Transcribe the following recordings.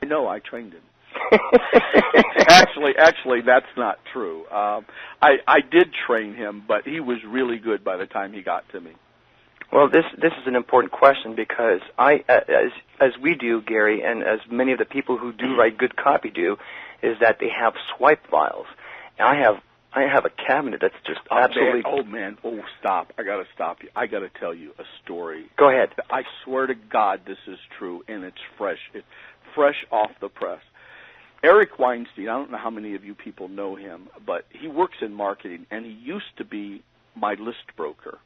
No, I trained him. Actually, that's not true. I did train him, but he was really good by the time he got to me. Well, this is an important question because as we do, Gary, and as many of the people who do write good copy do, is that they have swipe files. And I have a cabinet that's just absolutely... Oh, stop. I got to stop you. I got to tell you a story. Go ahead. I swear to God this is true, and it's fresh. It's fresh off the press. Eric Weinstein, I don't know how many of you people know him, but he works in marketing, and he used to be my list broker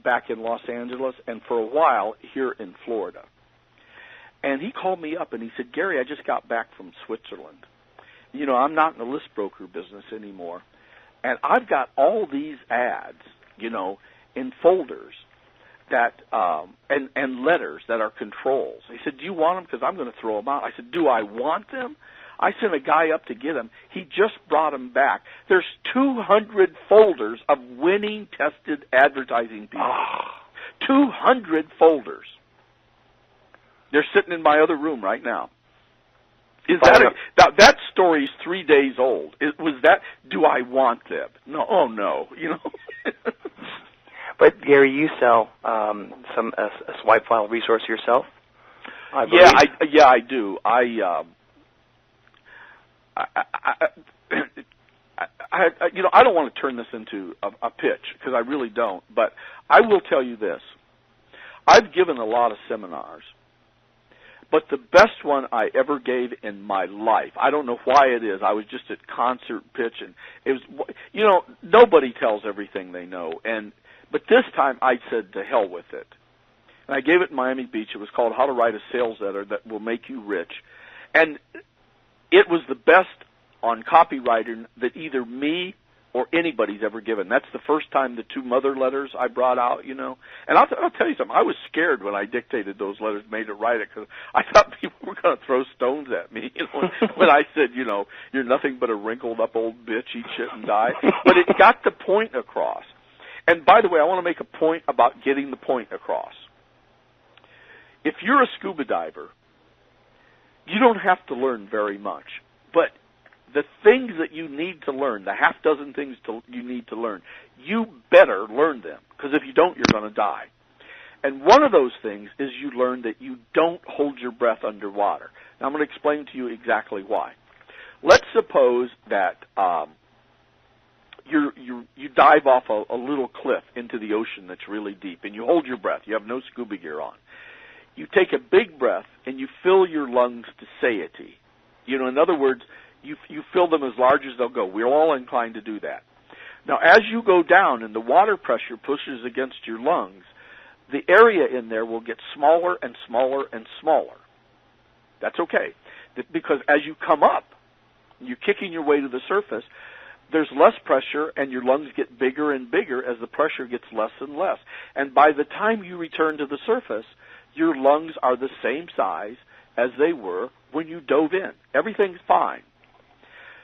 back in Los Angeles and for a while here in Florida. And he called me up, and he said, Gary, I just got back from Switzerland. You know, I'm not in the list broker business anymore, and I've got all these ads, you know, in folders that and letters that are controls. He said, do you want them? Because I'm going to throw them out. I said, do I want them? I sent a guy up to get them. He just brought them back. There's 200 folders of winning tested advertising people. 200 folders. They're sitting in my other room right now. That story's 3 days old. Was that? Do I want them? No. Oh no. You know. But Gary, you sell a swipe file resource yourself? I believe. Yeah, I do. I you know, I don't want to turn this into a pitch because I really don't. But I will tell you this: I've given a lot of seminars. But the best one I ever gave in my life, I don't know why it is. I was just at concert pitch, and it was, you know, nobody tells everything they know. But this time I said, to hell with it. And I gave it in Miami Beach. It was called How to Write a Sales Letter That Will Make You Rich. And it was the best on copywriting that either me or anybody's ever given. That's the first time the 2 mother letters I brought out, you know. And I'll tell you something. I was scared when I dictated those letters, made it write it, because I thought people were going to throw stones at me, you know, when I said, you know, you're nothing but a wrinkled-up old bitch, eat shit and die. But it got the point across. And by the way, I want to make a point about getting the point across. If you're a scuba diver, you don't have to learn very much. But the things that you need to learn, the half dozen things you need to learn, you better learn them, because if you don't, you're going to die. And one of those things is you learn that you don't hold your breath underwater. Now, I'm going to explain to you exactly why. Let's suppose that you dive off a little cliff into the ocean that's really deep, and you hold your breath. You have no scuba gear on. You take a big breath, and you fill your lungs to satiety. You know, in other words, you fill them as large as they'll go. We're all inclined to do that. Now, as you go down and the water pressure pushes against your lungs, the area in there will get smaller and smaller and smaller. That's okay, because as you come up, you're kicking your way to the surface, there's less pressure and your lungs get bigger and bigger as the pressure gets less and less. And by the time you return to the surface, your lungs are the same size as they were when you dove in. Everything's fine.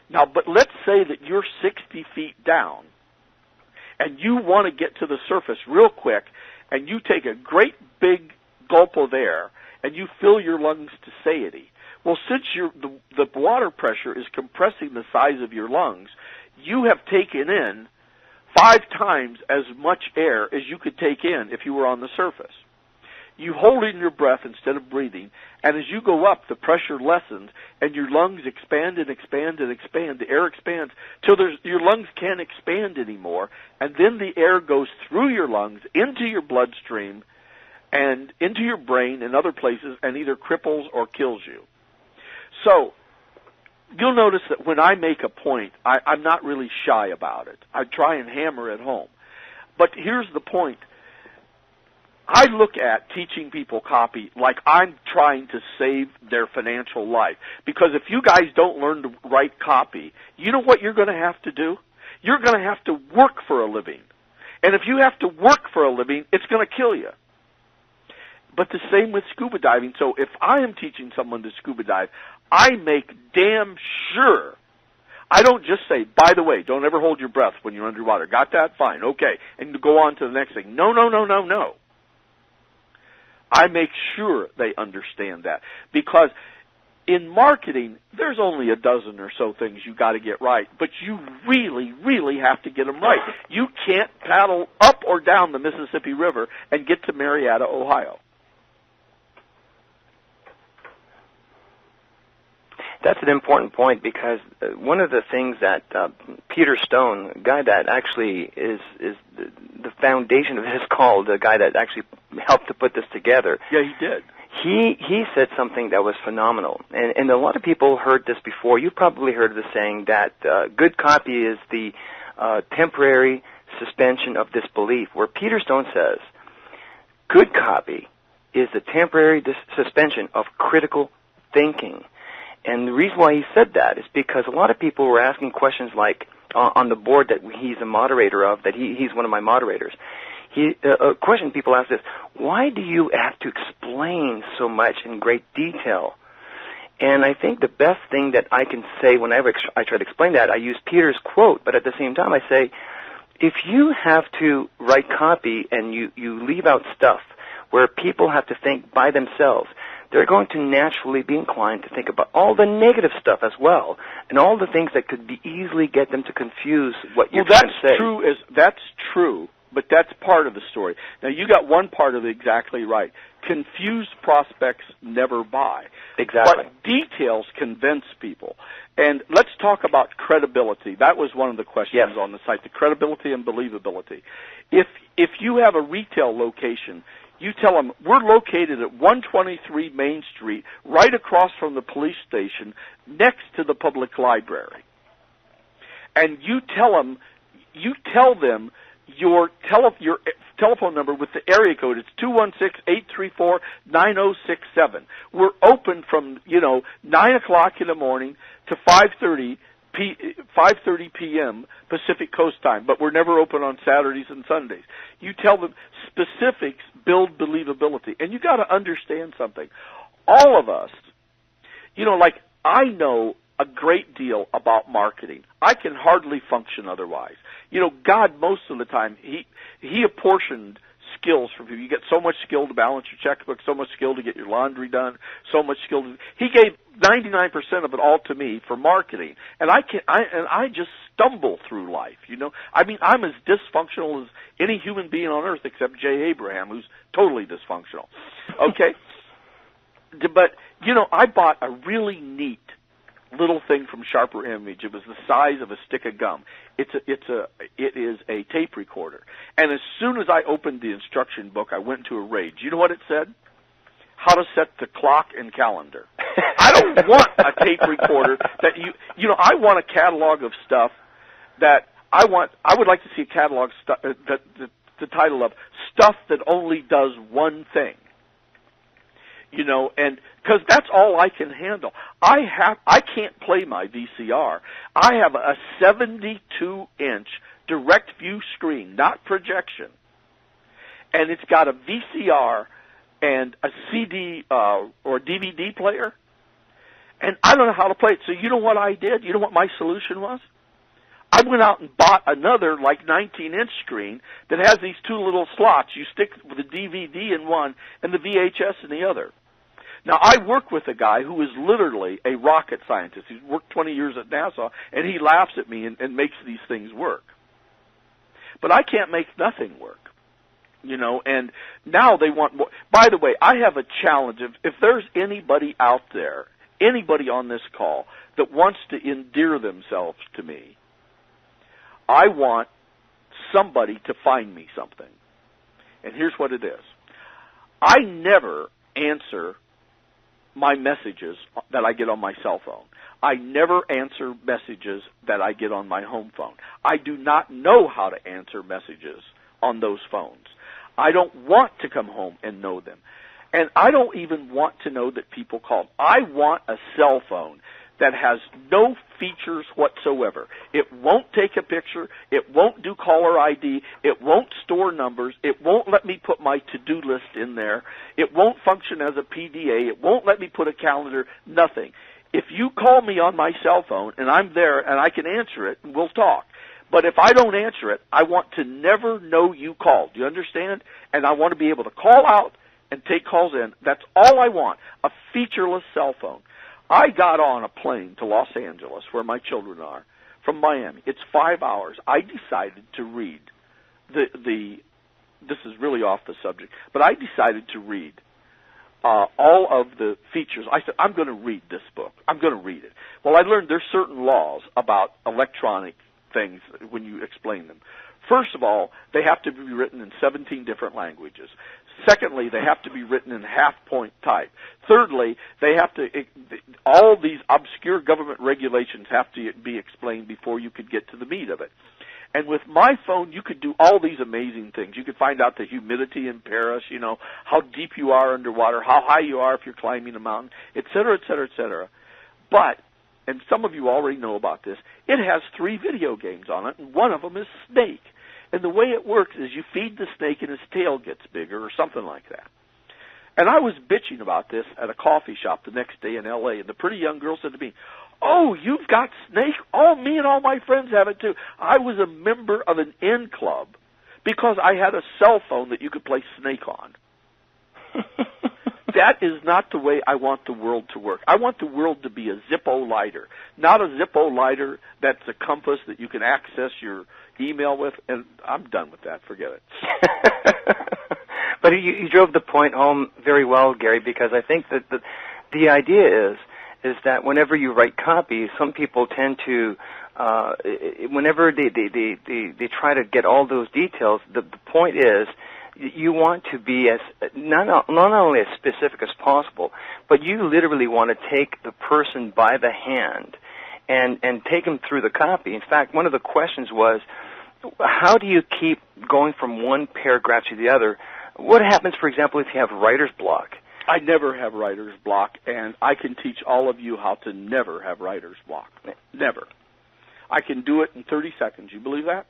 Now, but let's say that you're 60 feet down and you want to get to the surface real quick, and you take a great big gulp of air and you fill your lungs to satiety. Well, since the water pressure is compressing the size of your lungs, you have taken in 5 times as much air as you could take in if you were on the surface. You hold in your breath instead of breathing, and as you go up, the pressure lessens, and your lungs expand and expand and expand. The air expands till your lungs can't expand anymore, and then the air goes through your lungs into your bloodstream and into your brain and other places and either cripples or kills you. So you'll notice that when I make a point, I'm not really shy about it. I try and hammer it home. But here's the point. I look at teaching people copy like I'm trying to save their financial life. Because if you guys don't learn to write copy, you know what you're going to have to do? You're going to have to work for a living. And if you have to work for a living, it's going to kill you. But the same with scuba diving. So if I am teaching someone to scuba dive, I make damn sure I don't just say, by the way, don't ever hold your breath when you're underwater. Got that? Fine. Okay. And go on to the next thing. No. I make sure they understand that, because In marketing, there's only a dozen or so things you got to get right, but you really, really have to get them right. You can't paddle up or down the Mississippi River and get to Marietta, Ohio. That's an important point, because one of the things that Peter Stone, a guy that actually is the foundation of this call, the guy that actually helped to put this together. Yeah, he did. He said something that was phenomenal, and a lot of people heard this before. You probably heard the saying that good copy is the temporary suspension of disbelief, where Peter Stone says good copy is the temporary suspension of critical thinking. And the reason why he said that is because a lot of people were asking questions like on the board that he's a moderator of, that he's one of my moderators. A question people ask is, why do you have to explain so much in great detail? And I think the best thing that I can say whenever I try to explain that, I use Peter's quote, but at the same time I say, if you have to write copy and you leave out stuff where people have to think by themselves, they're going to naturally be inclined to think about all the negative stuff as well, and all the things that could be easily get them to confuse what you're trying to say. That's true, but that's part of the story. Now, you got one part of it exactly right. Confused prospects never buy. Exactly. But details convince people. And let's talk about credibility. That was one of the questions on the site, the credibility and believability. If you have a retail location, you tell them, we're located at 123 Main Street, right across from the police station, next to the public library. And you tell them your telephone number with the area code. It's 216-834-9067. We're open from 9 o'clock in the morning to 5:30 p.m. Pacific Coast time, but we're never open on Saturdays and Sundays. You tell them specifics build believability, and you got to understand something. All of us, I know a great deal about marketing. I can hardly function otherwise. God, most of the time, He apportioned skills for people. You get so much skill to balance your checkbook, so much skill to get your laundry done, so much skill to... He gave 99% of it all to me for marketing, and I just stumble through life. I'm as dysfunctional as any human being on earth except Jay Abraham, who's totally dysfunctional. Okay, but I bought a really neat little thing from Sharper Image. It was the size of a stick of gum. It is a tape recorder. And as soon as I opened the instruction book, I went into a rage. You know what it said? How to set the clock and calendar. I don't want a tape recorder that I want a catalog of stuff that I would like to see a catalog the title of Stuff That Only Does One Thing. And because that's all I can handle. I can't play my VCR. I have a 72-inch direct view screen, not projection, and it's got a VCR and a CD or DVD player, and I don't know how to play it. So you know what I did? You know what my solution was? I went out and bought another 19-inch screen that has these two little slots. You stick the DVD in one and the VHS in the other. Now, I work with a guy who is literally a rocket scientist. He's worked 20 years at NASA, and he laughs at me and makes these things work. But I can't make nothing work, and now they want more. By the way, I have a challenge. If there's anybody out there, anybody on this call that wants to endear themselves to me, I want somebody to find me something. And here's what it is. I never answer my messages that I get on my cell phone. I never answer messages that I get on my home phone. I do not know how to answer messages on those phones. I don't want to come home and know them. And I don't even want to know that people called. I want a cell phone that has no features whatsoever. It won't take a picture. It won't do caller ID. It won't store numbers. It won't let me put my to-do list in there. It won't function as a PDA. It won't let me put a calendar, nothing. If you call me on my cell phone and I'm there and I can answer it, we'll talk. But if I don't answer it, I want to never know you called. Do you understand? And I want to be able to call out and take calls in. That's all I want, a featureless cell phone. I got on a plane to Los Angeles, where my children are, from Miami. It's 5 hours. I decided to read this is really off the subject, but I decided to read all of the features. I said, I'm going to read this book. I'm going to read it. Well, I learned there's certain laws about electronic things when you explain them. First of all, they have to be written in 17 different languages. Secondly, they have to be written in half-point type. Thirdly, they have to, all these obscure government regulations have to be explained before you could get to the meat of it. And with my phone, you could do all these amazing things. You could find out the humidity in Paris, you know, how deep you are underwater, how high you are if you're climbing a mountain, et cetera, et cetera, et cetera. But, and some of you already know about this, it has 3 video games on it, and one of them is Snake. And the way it works is you feed the snake and his tail gets bigger or something like that. And I was bitching about this at a coffee shop the next day in L.A., and the pretty young girl said to me, "Oh, you've got Snake? Oh, me and all my friends have it too." I was a member of an N club because I had a cell phone that you could play Snake on. That is not the way I want the world to work. I want the world to be a Zippo lighter, not a Zippo lighter that's a compass that you can access your email with, and I'm done with that. Forget it. But you drove the point home very well, Gary, because I think that the idea is that whenever you write copy, some people tend to, whenever they try to get all those details, the point is you want to be as not only as specific as possible, but you literally want to take the person by the hand and take them through the copy. In fact, one of the questions was, how do you keep going from one paragraph to the other? What happens, for example, if you have writer's block? I never have writer's block, and I can teach all of you how to never have writer's block. Never. I can do it in 30 seconds. You believe that?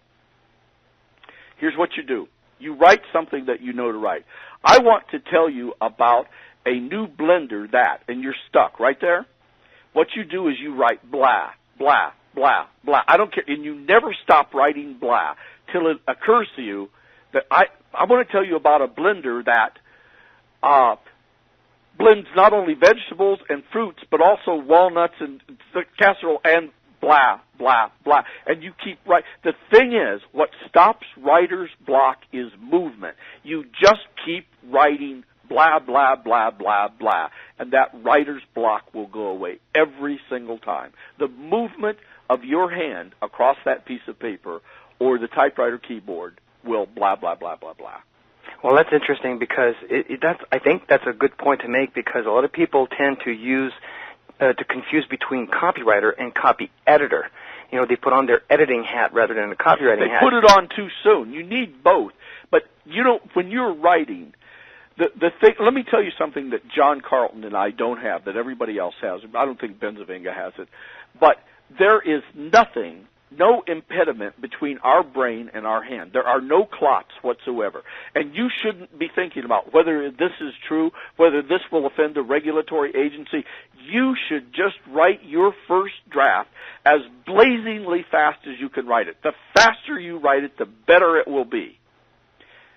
Here's what you do. You write something that you know to write. I want to tell you about a new blender that, and you're stuck right there. What you do is you write blah, blah, blah, blah. I don't care, and you never stop writing blah till it occurs to you that I want to tell you about a blender that blends not only vegetables and fruits, but also walnuts and casserole and blah, blah, blah. And you keep writing. The thing is, what stops writer's block is movement. You just keep writing blah, blah, blah, blah, blah, and that writer's block will go away every single time. The movement of your hand across that piece of paper or the typewriter keyboard will blah, blah, blah, blah, blah. Well, that's interesting because I think that's a good point to make, because a lot of people tend to use to confuse between copywriter and copy editor. You know, they put on their editing hat rather than a copywriting hat. They put it on too soon. You need both. But you know, when you're writing, the thing. Let me tell you something that John Carlton and I don't have that everybody else has. I don't think Benzavinga has it. But there is nothing, no impediment between our brain and our hand. There are no clots whatsoever. And you shouldn't be thinking about whether this is true, whether this will offend a regulatory agency. You should just write your first draft as blazingly fast as you can write it. The faster you write it, the better it will be.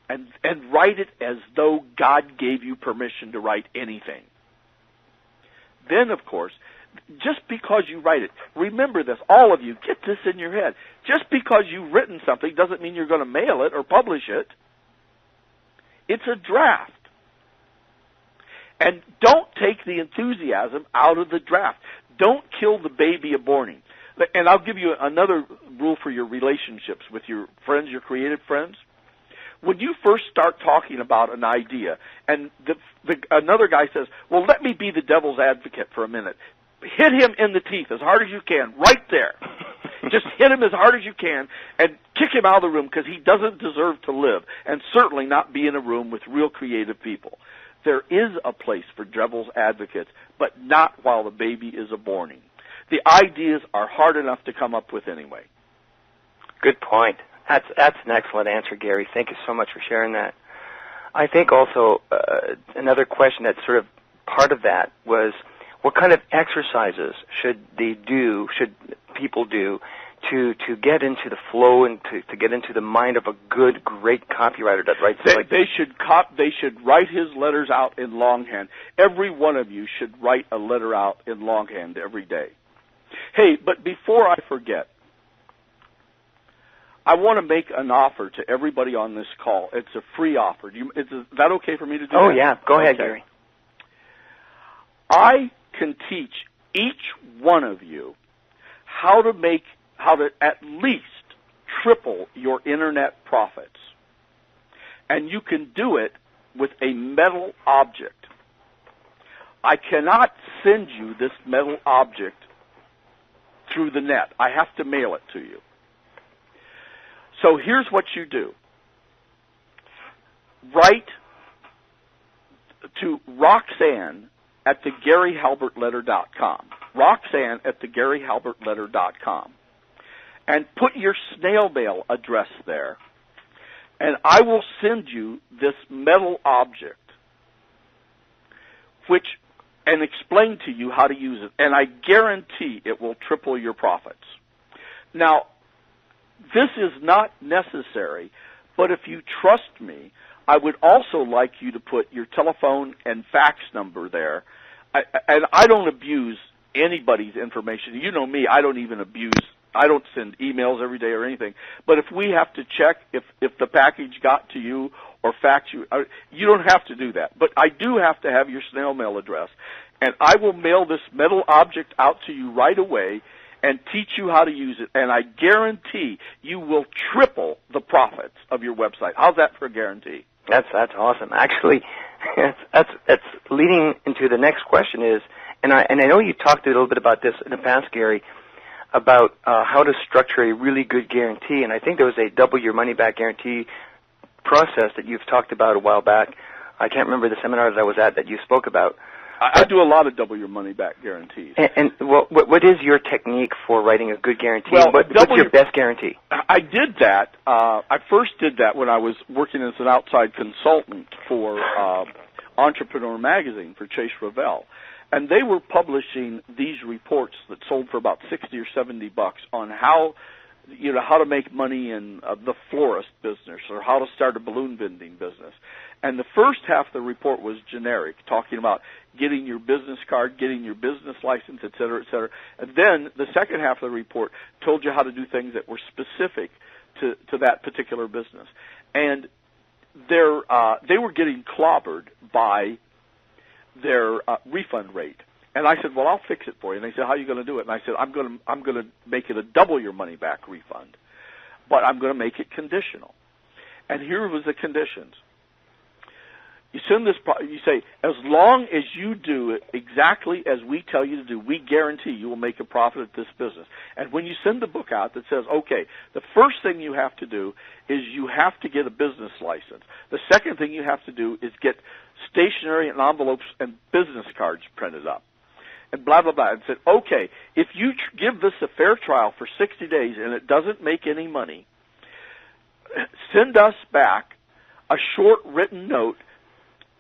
And write it as though God gave you permission to write anything. Then, of course, just because you write it, remember this, all of you, get this in your head. Just because you've written something doesn't mean you're going to mail it or publish it. It's a draft. And don't take the enthusiasm out of the draft. Don't kill the baby aborting. And I'll give you another rule for your relationships with your friends, your creative friends. When you first start talking about an idea, and another guy says, well, let me be the devil's advocate for a minute. Hit him in the teeth as hard as you can, right there. Just hit him as hard as you can and kick him out of the room, because he doesn't deserve to live, and certainly not be in a room with real creative people. There is a place for devil's advocates, but not while the baby is aborting. The ideas are hard enough to come up with anyway. Good point. That's an excellent answer, Gary. Thank you so much for sharing that. I think also another question that's sort of part of that was, what kind of exercises should people do to get into the flow and to get into the mind of a good, great copywriter that writes they should write his letters out in longhand. Every one of you should write a letter out in longhand every day. Hey, but before I forget, I want to make an offer to everybody on this call. It's a free offer. Is that okay for me to do that? Oh, yeah. Go ahead, Gary. I can teach each one of you how to at least triple your internet profits. And you can do it with a metal object. I cannot send you this metal object through the net. I have to mail it to you. So here's what you do. Write to Roxanne at theGaryHalbertLetter.com. Roxanne at theGaryHalbertLetter.com. And put your snail mail address there. And I will send you this metal object, and explain to you how to use it. And I guarantee it will triple your profits. Now, this is not necessary, but if you trust me, I would also like you to put your telephone and fax number there. And I don't abuse anybody's information. You know me, I don't send emails every day or anything. But if we have to check if the package got to you or fax you, you don't have to do that. But I do have to have your snail mail address. And I will mail this metal object out to you right away and teach you how to use it. And I guarantee you will triple the profits of your website. How's that for a guarantee? That's awesome. Actually, that's leading into the next question is, and I know you talked a little bit about this in the past, Gary, about how to structure a really good guarantee. And I think there was a double your money back guarantee process that you've talked about a while back. I can't remember the seminar that I was at that you spoke about. I do a lot of double your money back guarantees. And what is your technique for writing a good guarantee? Well, what's your best guarantee? I did that. I first did that when I was working as an outside consultant for Entrepreneur Magazine for Chase Ravel. And they were publishing these reports that sold for about $60 or $70 on how to make money in the florist business or how to start a balloon vending business. And the first half of the report was generic, talking about getting your business card, getting your business license, et cetera, et cetera. And then the second half of the report told you how to do things that were specific to that particular business. And they were getting clobbered by their refund rate. And I said, well, I'll fix it for you. And they said, how are you going to do it? And I said, I'm going to make it a double your money back refund, but I'm going to make it conditional. And here was the conditions. You send this, you say, as long as you do it exactly as we tell you to do, we guarantee you will make a profit at this business. And when you send the book out that says, okay, the first thing you have to do is you have to get a business license. The second thing you have to do is get stationery and envelopes and business cards printed up. And blah, blah, blah. And said, okay, if you give this a fair trial for 60 days and it doesn't make any money, send us back a short written note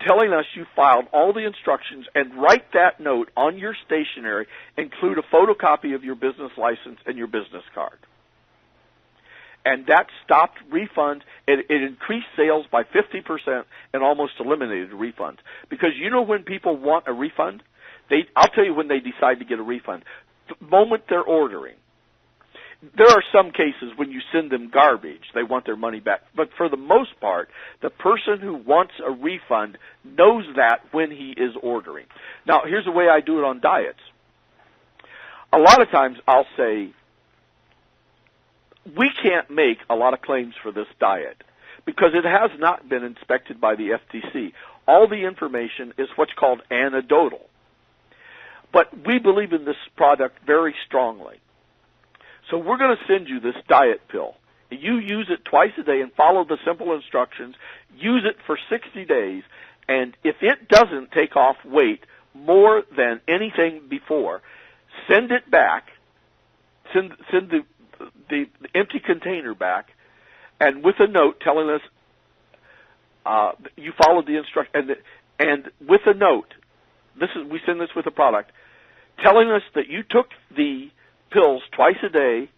telling us you filed all the instructions, and write that note on your stationery, include a photocopy of your business license and your business card. And that stopped refunds. It increased sales by 50% and almost eliminated refunds. Because when people want a refund, I'll tell you when they decide to get a refund. The moment they're ordering. There are some cases when you send them garbage, they want their money back. But for the most part, the person who wants a refund knows that when he is ordering. Now, here's the way I do it on diets. A lot of times I'll say, we can't make a lot of claims for this diet because it has not been inspected by the FTC. All the information is what's called anecdotal. But we believe in this product very strongly. So we're going to send you this diet pill. You use it twice a day and follow the simple instructions. Use it for 60 days, and if it doesn't take off weight more than anything before, send it back. Send the empty container back, and with a note telling us you followed the instruction, and with a note. We send this with a product telling us that you took the pills twice a day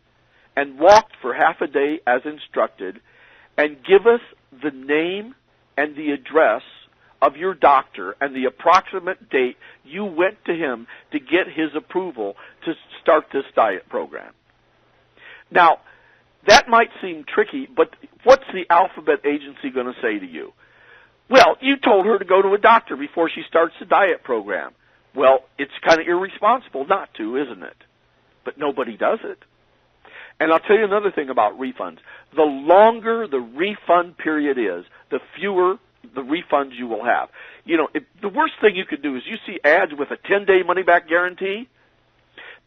and walk for half a day as instructed and give us the name and the address of your doctor and the approximate date you went to him to get his approval to start this diet program. Now, that might seem tricky, but what's the alphabet agency going to say to you? Well, you told her to go to a doctor before she starts the diet program. Well, it's kind of irresponsible not to, isn't it? But nobody does it. And I'll tell you another thing about refunds. The longer the refund period is, the fewer the refunds you will have. You know, the worst thing you could do is you see ads with a 10-day money-back guarantee.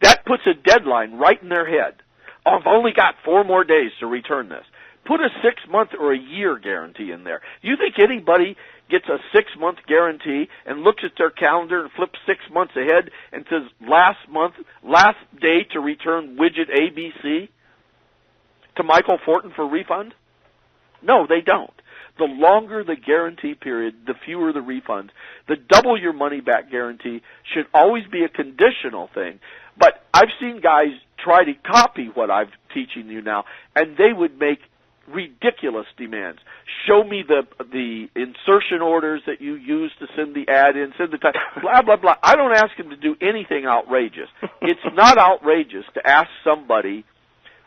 That puts a deadline right in their head. Oh, I've only got 4 more days to return this. Put a 6-month or a year guarantee in there. You think anybody gets a 6-month guarantee and looks at their calendar and flips 6 months ahead and says last day to return widget ABC to Michael Fortin for refund? No, they don't. The longer the guarantee period, the fewer the refunds. The double your money back guarantee should always be a conditional thing. But I've seen guys try to copy what I'm teaching you now, and they would make ridiculous demands. Show me the insertion orders that you use to send the ad in, send the time, blah, blah, blah. I don't ask them to do anything outrageous. It's not outrageous to ask somebody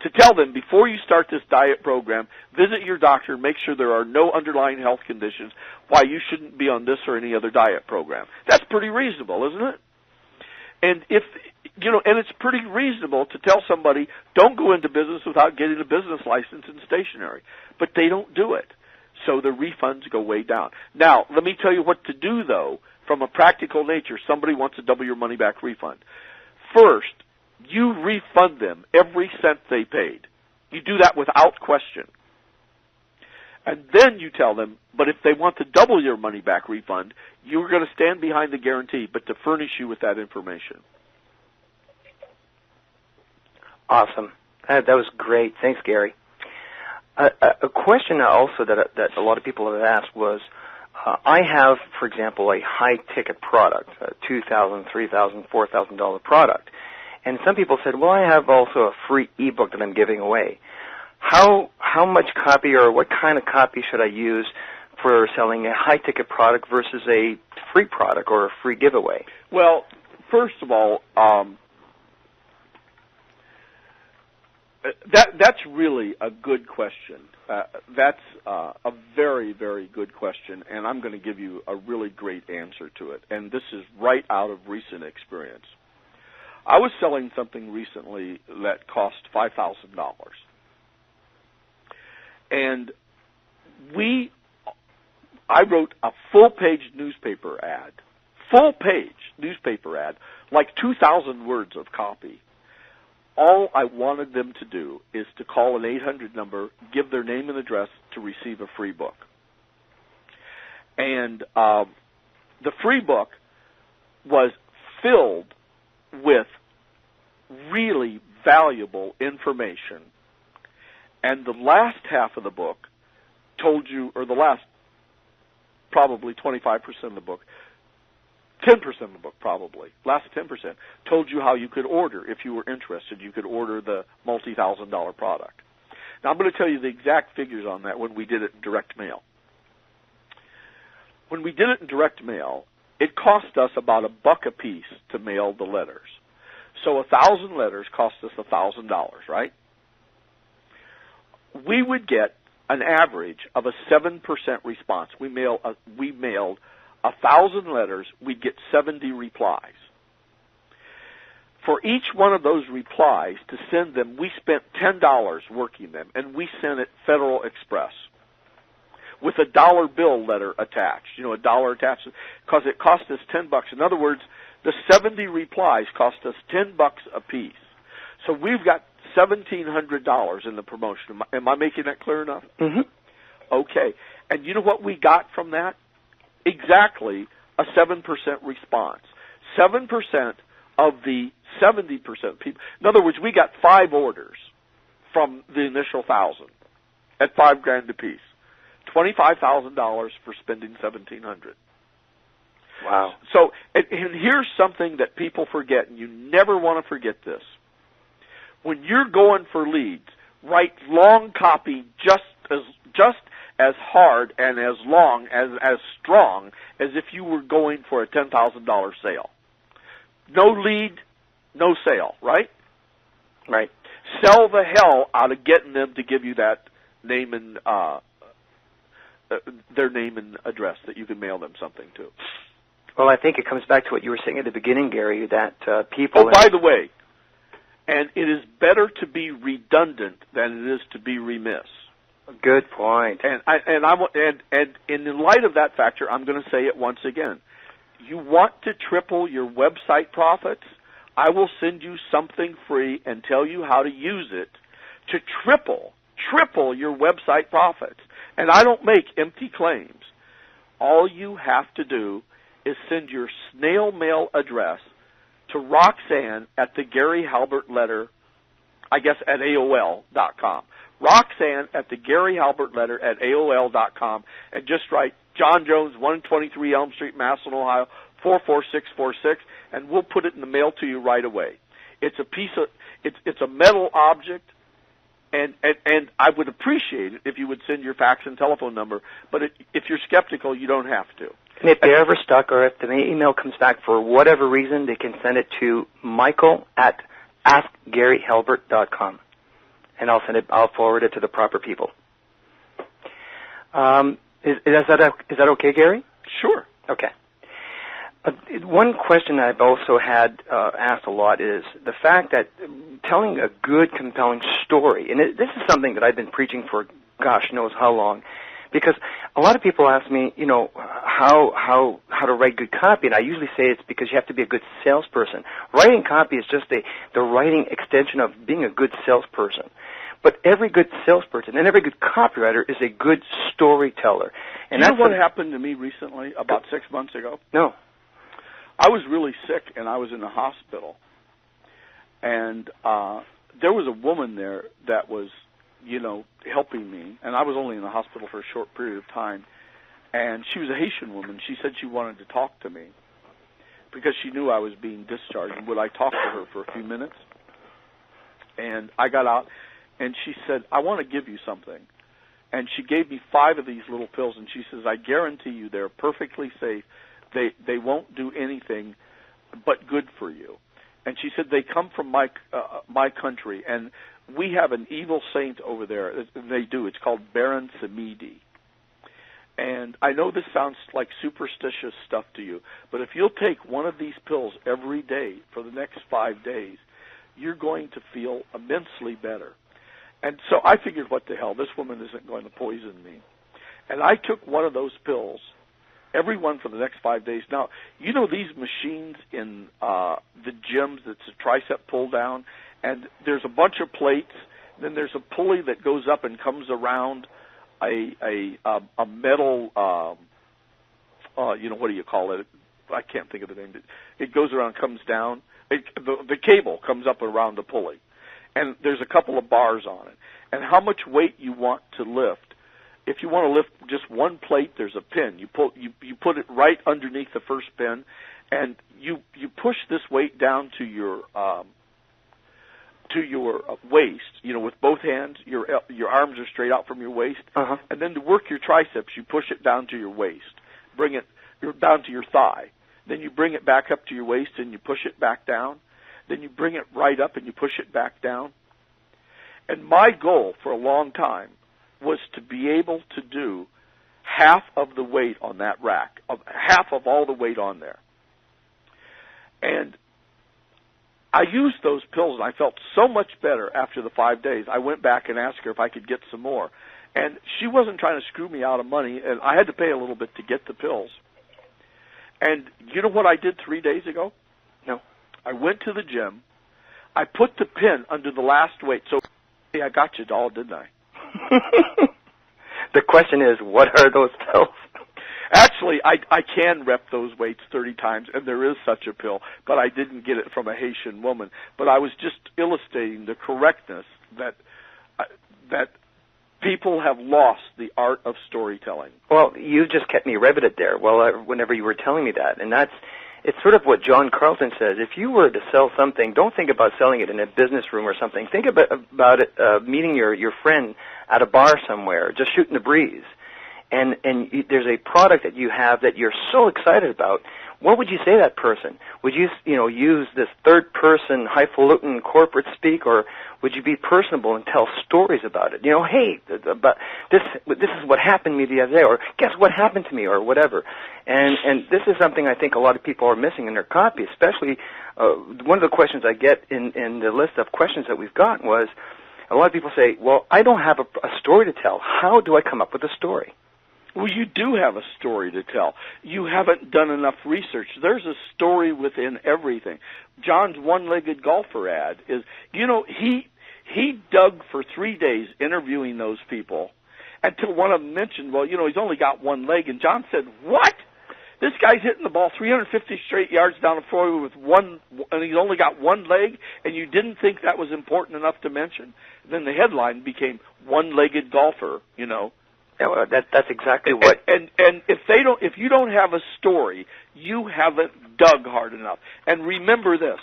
to tell them before you start this diet program, visit your doctor, make sure there are no underlying health conditions why you shouldn't be on this or any other diet program. That's pretty reasonable, isn't it? And and it's pretty reasonable to tell somebody, don't go into business without getting a business license and stationery. But they don't do it. So the refunds go way down. Now, let me tell you what to do, though, from a practical nature. Somebody wants to double your money back refund. First, you refund them every cent they paid. You do that without question. And then you tell them, but if they want to double your money back refund, you're going to stand behind the guarantee, but to furnish you with that information. Awesome. That was great. Thanks, Gary. A question also that a lot of people have asked was, I have, for example, a high-ticket product, a $2,000, $3,000, $4,000 product. And some people said, well, I have also a free ebook that I'm giving away. How much copy or what kind of copy should I use for selling a high-ticket product versus a free product or a free giveaway? Well, first of all, that's really a good question. That's a very, very good question, and I'm going to give you a really great answer to it. And this is right out of recent experience. I was selling something recently that cost $5,000. And I wrote a full-page newspaper ad, like 2,000 words of copy. All I wanted them to do is to call an 800 number, give their name and address to receive a free book. And the free book was filled with really valuable information. And the last half of the book told you, or the last probably 25% of the book, 10% of the book probably, last 10%, told you how you could order. If you were interested, you could order the multi-$1,000 product. Now, I'm going to tell you the exact figures on that when we did it in direct mail. When we did it in direct mail, it cost us about $1 a piece to mail the letters. So 1,000 letters cost us $1,000, right? We would get an average of a 7% response. We mailed 1,000 letters, we'd get 70 replies. For each one of those replies to send them, we spent $10 working them, and we sent it Federal Express with a $1 bill letter attached. You know, $1 attached, because it cost us $10. In other words, the 70 replies cost us $10 a piece. So we've got $1,700 in the promotion. Am I making that clear enough? Mm-hmm. Okay. And you know what we got from that? Exactly a 7% response. 7% of the 70% people. In other words, we got 5 orders from the initial 1,000 at $5,000 apiece. $25,000 for spending $1,700. Wow. So, and here's something that people forget, and you never want to forget this. when you're going for leads, write long copy just as hard and as long as strong as if you were going for a $10,000 sale. No lead, no sale, right? Right. Sell the hell out of getting them to give you that name and their name and address that you can mail them something to. Well, I think it comes back to what you were saying at the beginning, Gary, that people... Oh, by the way, and it is better to be redundant than it is to be remiss. Good point. And in light of that factor, I'm going to say it once again. You want to triple your website profits? I will send you something free and tell you how to use it to triple your website profits. And I don't make empty claims. All you have to do is send your snail mail address to Roxanne at the Gary Halbert letter, I guess at AOL.com. Roxanne at the Gary Halbert letter at AOL.com, and just write John Jones, 123 Elm Street, Massillon, Ohio, 44646, and we'll put it in the mail to you right away. It's a metal object, and I would appreciate it if you would send your fax and telephone number, but if you're skeptical, you don't have to. And if they're ever stuck or if the email comes back for whatever reason, they can send it to Michael at AskGaryHalbert.com. And I'll forward it to the proper people. Is that okay, Gary? Sure. Okay. One question I've also had asked a lot is the fact that telling a good, compelling story, and this is something that I've been preaching for gosh knows how long, because a lot of people ask me, how to write good copy, and I usually say it's because you have to be a good salesperson. Writing copy is just the writing extension of being a good salesperson. But every good salesperson and every good copywriter is a good storyteller. And you know what happened to me recently, about 6 months ago? No. I was really sick, and I was in the hospital. And there was a woman there that was, helping me. And I was only in the hospital for a short period of time. And she was a Haitian woman. She said she wanted to talk to me because she knew I was being discharged. And would I talk to her for a few minutes? And I got out. And she said, I want to give you something. And she gave me 5 of these little pills, and she says, I guarantee you they're perfectly safe. They won't do anything but good for you. And she said, they come from my country, and we have an evil saint over there. They do. It's called Baron Samedi. And I know this sounds like superstitious stuff to you, but if you'll take one of these pills every day for the next 5 days, you're going to feel immensely better. And so I figured, what the hell, this woman isn't going to poison me. And I took one of those pills, every one for the next 5 days. Now, these machines in the gyms that's a tricep pull down, and there's a bunch of plates, then there's a pulley that goes up and comes around a metal, what do you call it? I can't think of the name. It goes around, comes down. The cable comes up around the pulley. And there's a couple of bars on it. And how much weight you want to lift. If you want to lift just one plate, there's a pin. You put it right underneath the first pin, and you push this weight down to your waist. With both hands, your arms are straight out from your waist. Uh-huh. And then to work your triceps, you push it down to your waist. Bring it down to your thigh. Then you bring it back up to your waist, and you push it back down. Then you bring it right up and you push it back down. And my goal for a long time was to be able to do half of the weight on that rack, half of all the weight on there. And I used those pills, and I felt so much better after the 5 days. I went back and asked her if I could get some more. And she wasn't trying to screw me out of money, and I had to pay a little bit to get the pills. And you know what I did 3 days ago? No. I went to the gym. I put the pin under the last weight. So, hey, I got you, doll, didn't I? The question is, what are those pills? Actually, I can rep those weights 30 times, and there is such a pill, but I didn't get it from a Haitian woman. But I was just illustrating the correctness that people have lost the art of storytelling. Well, you just kept me riveted there. Well, whenever you were telling me that, and it's sort of what John Carlton says. If you were to sell something, don't think about selling it in a business room or something. Think about it meeting your friend at a bar somewhere, just shooting the breeze. And there's a product that you have that you're so excited about. What would you say to that person? Would you use this third-person highfalutin corporate speak, or would you be personable and tell stories about it? Hey, about this is what happened to me the other day, or guess what happened to me, or whatever. And this is something I think a lot of people are missing in their copy, especially one of the questions I get in the list of questions that we've gotten was, a lot of people say, well, I don't have a story to tell. How do I come up with a story? Well, you do have a story to tell. You haven't done enough research. There's a story within everything. John's one-legged golfer ad is, he dug for 3 days interviewing those people until one of them mentioned, well, he's only got one leg. And John said, what? This guy's hitting the ball 350 straight yards down the fairway with and he's only got one leg, and you didn't think that was important enough to mention? Then the headline became one-legged golfer, Yeah, well, that's exactly what. And if you don't have a story, you haven't dug hard enough. And remember this: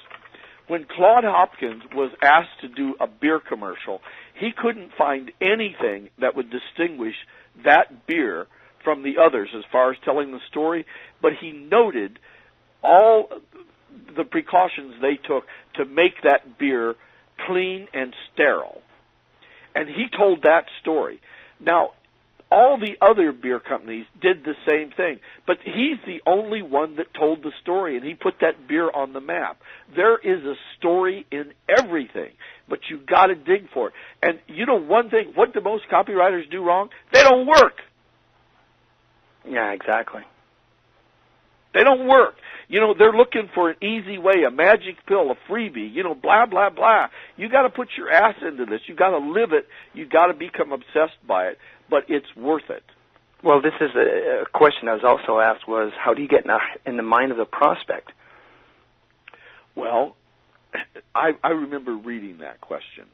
when Claude Hopkins was asked to do a beer commercial, he couldn't find anything that would distinguish that beer from the others as far as telling the story. But he noted all the precautions they took to make that beer clean and sterile, and he told that story. Now, all the other beer companies did the same thing, but he's the only one that told the story, and he put that beer on the map. There is a story in everything, but you got to dig for it. And one thing, what do most copywriters do wrong? They don't work. Yeah, exactly. They don't work. They're looking for an easy way, a magic pill, a freebie, blah, blah, blah. You got to put your ass into this. You got to live it. You got to become obsessed by it, but it's worth it. Well, this is a question I was also asked was, how do you get in the mind of the prospect? Well, I remember reading that question,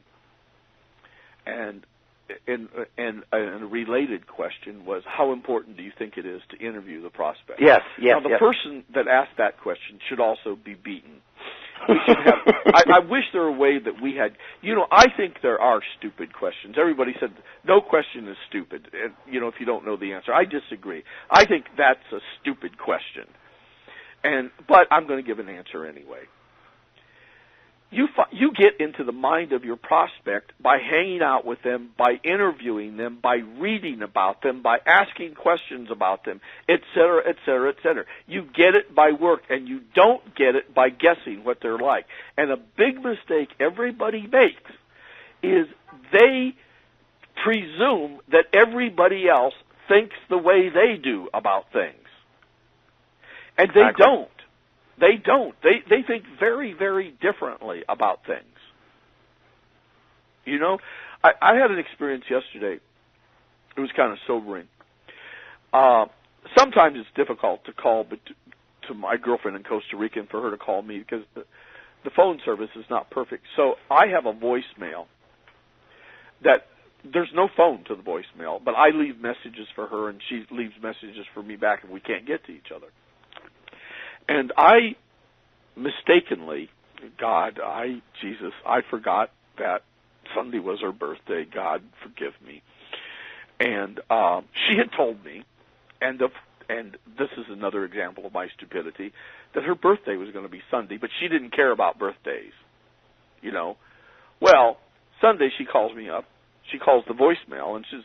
and a related question was, how important do you think it is to interview the prospect? Yes. Now, the person that asked that question should also be beaten. We should have. I wish there were a way that we had. I think there are stupid questions. Everybody said no question is stupid. If you don't know the answer, I disagree. I think that's a stupid question. But I'm going to give an answer anyway. You get into the mind of your prospect by hanging out with them, by interviewing them, by reading about them, by asking questions about them, et cetera, et cetera, et cetera. You get it by work, and you don't get it by guessing what they're like. And a big mistake everybody makes is they presume that everybody else thinks the way they do about things. And they don't. They don't. They think very, very differently about things. I had an experience yesterday. It was kind of sobering. Sometimes it's difficult to call to my girlfriend in Costa Rica and for her to call me because the phone service is not perfect. So I have a voicemail that there's no phone to the voicemail, but I leave messages for her and she leaves messages for me back if we can't get to each other. And I mistakenly, I forgot that Sunday was her birthday. God forgive me. And she had told me, and this is another example of my stupidity, that her birthday was going to be Sunday, but she didn't care about birthdays. Well, Sunday she calls me up. She calls the voicemail and says,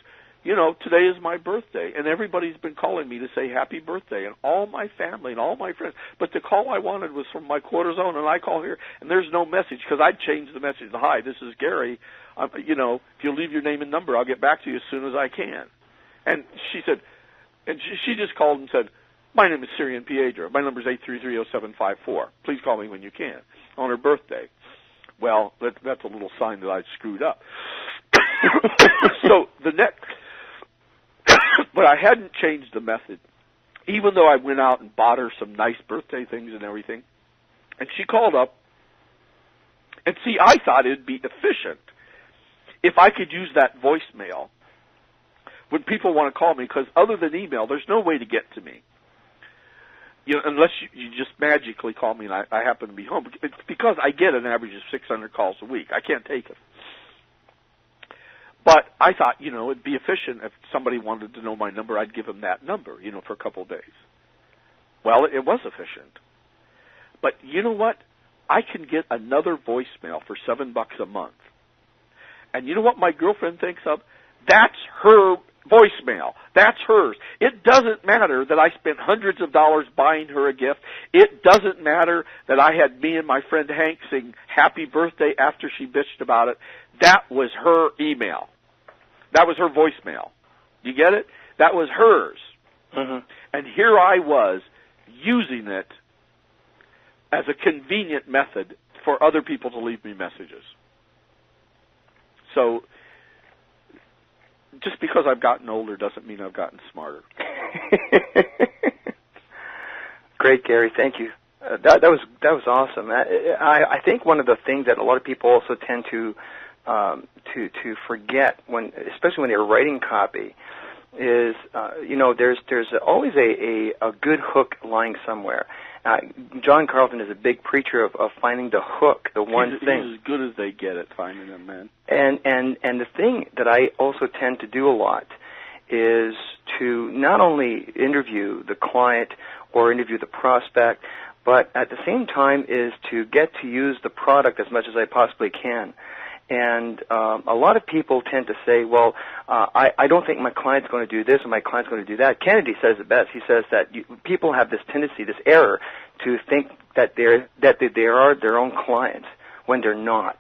today is my birthday, and everybody's been calling me to say happy birthday, and all my family and all my friends. But the call I wanted was from my quarter zone, and I call here, and there's no message because I changed the message to, hi, this is Gary. If you'll leave your name and number, I'll get back to you as soon as I can. And she said, and she just called and said, my name is Syrian Piedra. My number is 833-0754. Please call me when you can on her birthday. Well, that's a little sign that I screwed up. So the next... But I hadn't changed the method, even though I went out and bought her some nice birthday things and everything. And she called up, and see, I thought it'd be efficient if I could use that voicemail when people want to call me, because other than email, there's no way to get to me. unless you just magically call me and I happen to be home. It's because I get an average of 600 calls a week. I can't take it. But I thought, it'd be efficient if somebody wanted to know my number, I'd give them that number, for a couple of days. Well, it was efficient. But you know what? I can get another voicemail for $7 a month. And you know what my girlfriend thinks of? That's her voicemail. That's hers. It doesn't matter that I spent hundreds of dollars buying her a gift. It doesn't matter that I had me and my friend Hank sing happy birthday after she bitched about it. That was her email. That was her voicemail. You get it? That was hers. Mm-hmm. And here I was using it as a convenient method for other people to leave me messages. So just because I've gotten older doesn't mean I've gotten smarter. Great, Gary. Thank you. That was awesome. I think one of the things that a lot of people also tend to forget especially when they're writing copy, is there's always a good hook lying somewhere. John Carlton is a big preacher of finding the hook, the one thing. He's as good as they get at finding them, man. And the thing that I also tend to do a lot is to not only interview the client or interview the prospect, but at the same time is to get to use the product as much as I possibly can. And a lot of people tend to say, well, I don't think my client's going to do this or my client's going to do that. Kennedy says it best. He says that people have this tendency, this error, to think that they are their own client when they're not.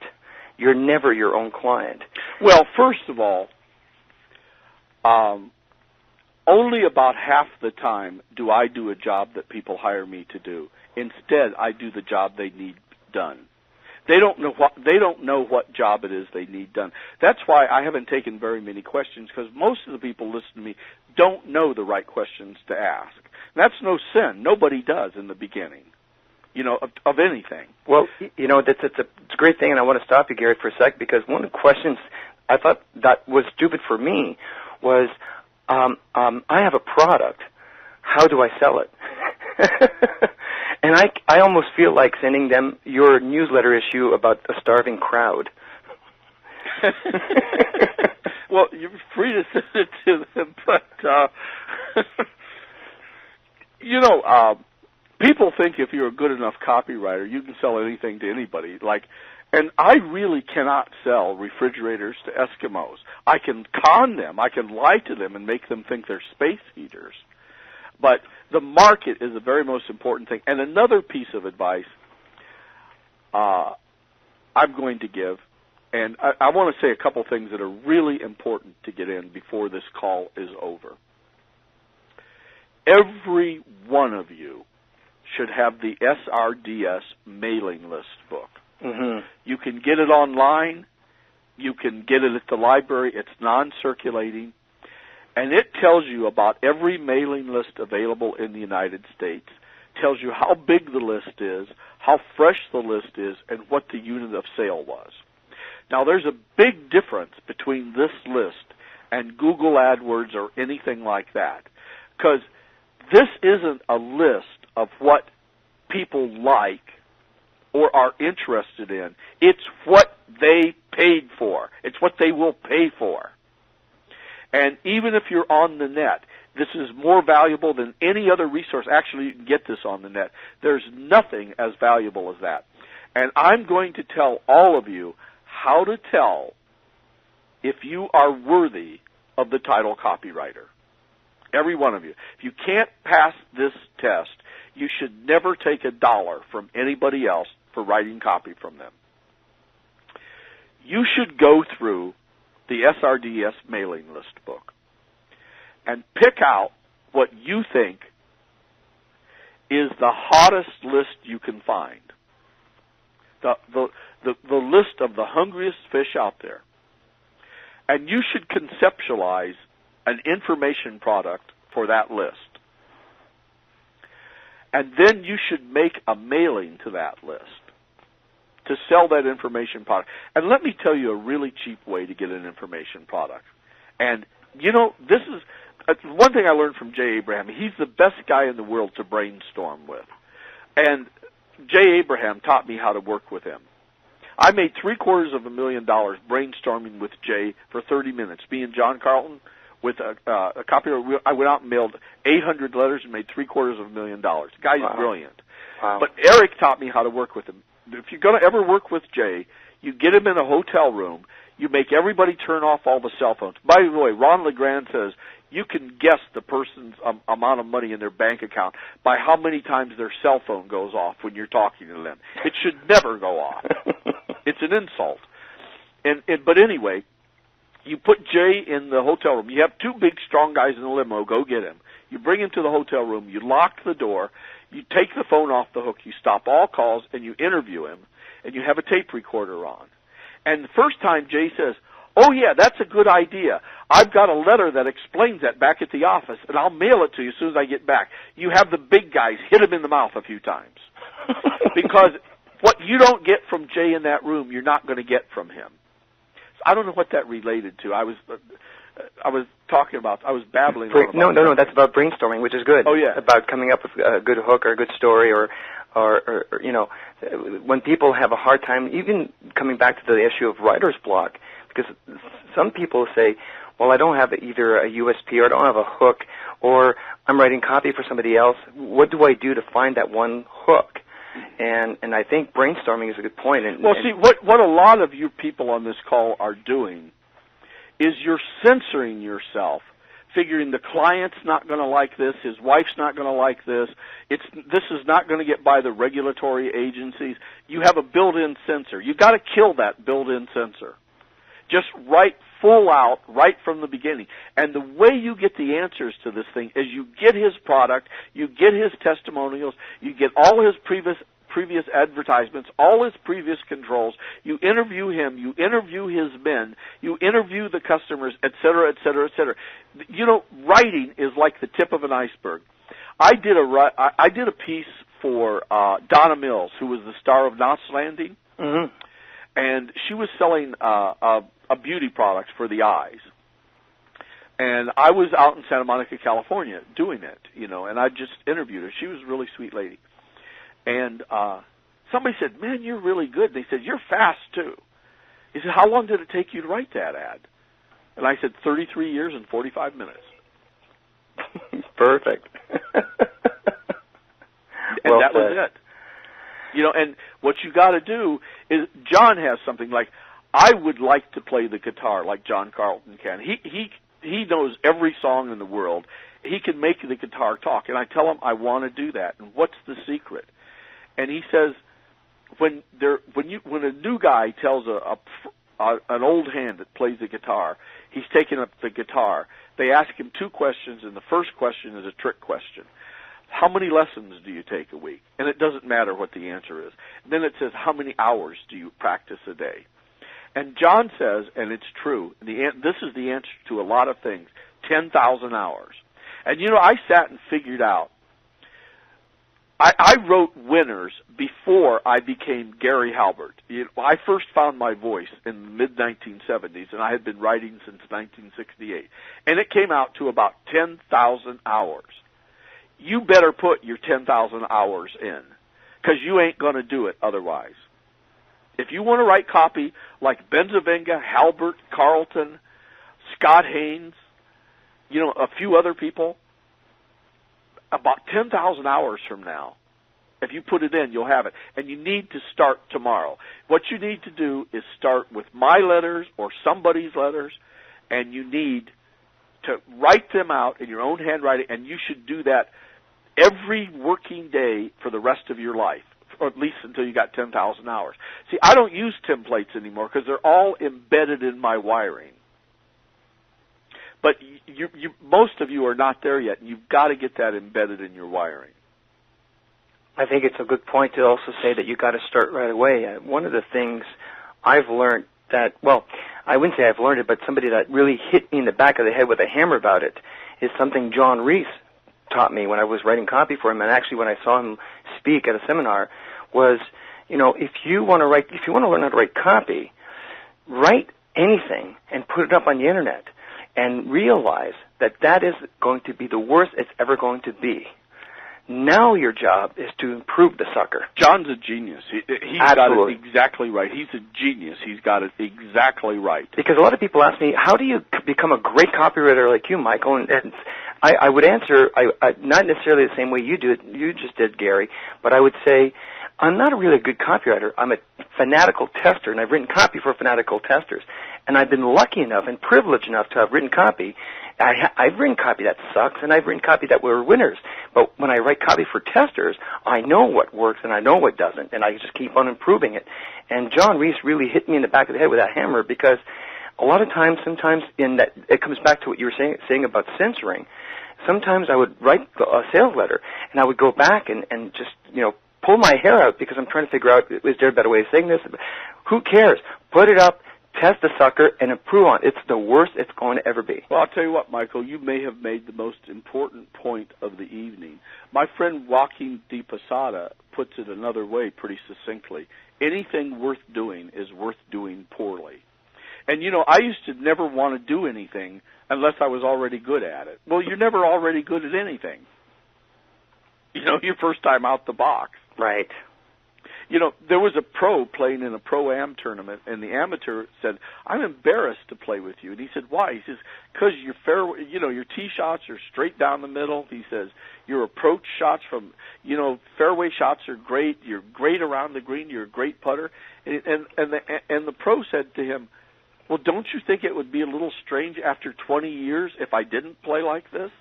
You're never your own client. Well, first of all, only about half the time do I do a job that people hire me to do. Instead, I do the job they need done. They don't know what job it is they need done. That's why I haven't taken very many questions, because most of the people listening to me don't know the right questions to ask. And that's no sin. Nobody does in the beginning, of anything. Well, it's a great thing, and I want to stop you, Gary, for a sec, because one of the questions I thought that was stupid for me was, I have a product. How do I sell it? And I almost feel like sending them your newsletter issue about a starving crowd. Well, you're free to send it to them, but, people think if you're a good enough copywriter, you can sell anything to anybody. And I really cannot sell refrigerators to Eskimos. I can con them. I can lie to them and make them think they're space heaters. But the market is the very most important thing. And another piece of advice I'm going to give, and I want to say a couple things that are really important to get in before this call is over. Every one of you should have the SRDS mailing list book. Mm-hmm. You can get it online. You can get it at the library. It's non-circulating. And it tells you about every mailing list available in the United States, tells you how big the list is, how fresh the list is, and what the unit of sale was. Now, there's a big difference between this list and Google AdWords or anything like that, because this isn't a list of what people like or are interested in. It's what they paid for. It's what they will pay for. And even if you're on the net, this is more valuable than any other resource. Actually, you can get this on the net. There's nothing as valuable as that. And I'm going to tell all of you how to tell if you are worthy of the title copywriter. Every one of you. If you can't pass this test, you should never take $1 from anybody else for writing copy from them. You should go through the SRDS mailing list book and pick out what you think is the hottest list you can find, the list of the hungriest fish out there. And you should conceptualize an information product for that list. And then you should make a mailing to that list to sell that information product. And let me tell you a really cheap way to get an information product. And, one thing I learned from Jay Abraham, he's the best guy in the world to brainstorm with. And Jay Abraham taught me how to work with him. I made $750,000 brainstorming with Jay for 30 minutes. Me and John Carlton, with a copywriter, I went out and mailed 800 letters and made $750,000. The guy's brilliant. Wow. But Eric taught me how to work with him. If you're going to ever work with Jay, you get him in a hotel room. You make everybody turn off all the cell phones. By the way, Ron LeGrand says you can guess the person's amount of money in their bank account by how many times their cell phone goes off when you're talking to them. It should never go off. It's an insult. But anyway, you put Jay in the hotel room. You have two big, strong guys in the limo. Go get him. You bring him to the hotel room. You lock the door. You take the phone off the hook. You stop all calls, and you interview him, and you have a tape recorder on. And the first time Jay says, oh, yeah, that's a good idea. I've got a letter that explains that back at the office, and I'll mail it to you as soon as I get back. You have the big guys hit him in the mouth a few times. Because what you don't get from Jay in that room, you're not going to get from him. So I don't know what that related to. I was babbling on about No, that's about brainstorming, which is good. Oh, yeah. About coming up with a good hook or a good story or you know, when people have a hard time, even coming back to the issue of writer's block, because some people say, well, I don't have either a USP or I don't have a hook, or I'm writing copy for somebody else. What do I do to find that one hook? And I think brainstorming is a good point. See, what a lot of you people on this call are doing is you're censoring yourself, figuring the client's not going to like this, his wife's not going to like this, this is not going to get by the regulatory agencies. You have a built-in censor. You've got to kill that built-in censor. Just write full out right from the beginning. And the way you get the answers to this thing is you get his product, you get his testimonials, you get all his previous advertisements, all his previous controls, you interview him, you interview his men, you interview the customers, et cetera, et cetera, et cetera. You know, writing is like the tip of an iceberg. I did a piece for Donna Mills, who was the star of Knots Landing, and she was selling a beauty product for the eyes. And I was out in Santa Monica, California, doing it, you know, and I just interviewed her. She was a really sweet lady. And somebody said, man, you're really good. They said, you're fast, too. He said, how long did it take you to write that ad? And I said, 33 years and 45 minutes. Perfect. And that was it. You know, and what you got to do is, John has something like, I would like to play the guitar like John Carlton can. He knows every song in the world. He can make the guitar talk. And I tell him I want to do that. And what's the secret? And he says, when a new guy tells an old hand that plays the guitar, he's taking up the guitar, they ask him two questions, and the first question is a trick question. How many lessons do you take a week? And it doesn't matter what the answer is. And then it says, how many hours do you practice a day? And John says, and it's true, this is the answer to a lot of things, 10,000 hours. And, you know, I sat and figured out, I wrote winners before I became Gary Halbert. I first found my voice in the mid-1970s, and I had been writing since 1968. And it came out to about 10,000 hours. You better put your 10,000 hours in, because you ain't going to do it otherwise. If you want to write copy like Benzavenga, Halbert, Carlton, Scott Haynes, you know, a few other people, about 10,000 hours from now, if you put it in, you'll have it. And you need to start tomorrow. What you need to do is start with my letters or somebody's letters, and you need to write them out in your own handwriting, and you should do that every working day for the rest of your life, or at least until you got 10,000 hours. See, I don't use templates anymore because they're all embedded in my wiring. But most of you are not there yet, and you've got to get that embedded in your wiring. I think it's a good point to also say that you've got to start right away. One of the things I've learned that, well, I wouldn't say I've learned it, but somebody that really hit me in the back of the head with a hammer about it is something John Reese taught me when I was writing copy for him, and actually when I saw him speak at a seminar, was, you know, if you want to learn how to write copy, write anything and put it up on the internet. and realize that that is going to be the worst it's ever going to be. Now your job is to improve the sucker. John's a genius. He's Absolutely. got it exactly right. He's a genius. He's got it exactly right. Because a lot of people ask me, how do you become a great copywriter like you, Michael? And I would answer, not necessarily the same way you just did, Gary, but I would say, I'm not a really good copywriter. I'm a fanatical tester, and I've written copy for fanatical testers. And I've been lucky enough and privileged enough to have written copy. I've written copy that sucks, and I've written copy that were winners. But when I write copy for testers, I know what works and I know what doesn't, and I just keep on improving it. And John Reese really hit me in the back of the head with that hammer, because a lot of times, sometimes in that, it comes back to what you were saying about censoring. Sometimes I would write a sales letter, and I would go back and just, pull my hair out, because I'm trying to figure out, is there a better way of saying this? Who cares? Put it up, test the sucker, and improve on it. It's the worst it's going to ever be. Well, I'll tell you what, Michael, you may have made the most important point of the evening. My friend Joaquin de Posada puts it another way pretty succinctly. Anything worth doing is worth doing poorly. And, I used to never want to do anything unless I was already good at it. Well, you're never already good at anything. Your first time out the box. Right. There was a pro playing in a pro-am tournament, and the amateur said, "I'm embarrassed to play with you." And he said, "Why?" He says, "Because your fairway, your tee shots are straight down the middle." He says, "Your approach shots from, fairway shots are great. You're great around the green. You're a great putter." And the pro said to him, "Well, don't you think it would be a little strange after 20 years if I didn't play like this?"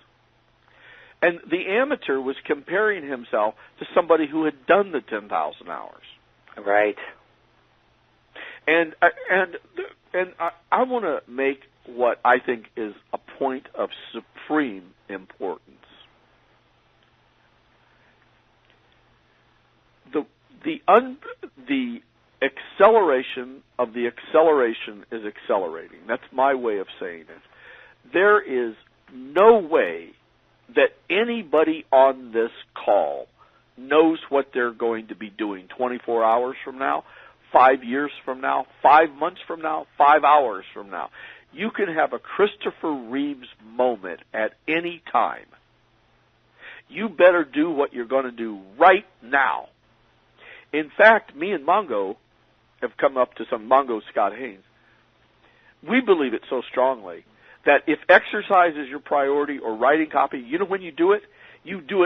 And the amateur was comparing himself to somebody who had done the 10,000 hours. Right. And I want to make what I think is a point of supreme importance. The acceleration of the acceleration is accelerating. That's my way of saying it. There is no way that anybody on this call knows what they're going to be doing 24 hours from now, 5 years from now, 5 months from now, 5 hours from now. You can have a Christopher Reeves moment at any time. You better do what you're going to do right now. In fact, me and Mongo have come up to some, Mongo Scott Haynes. We believe it so strongly that if exercise is your priority or writing copy, when you do it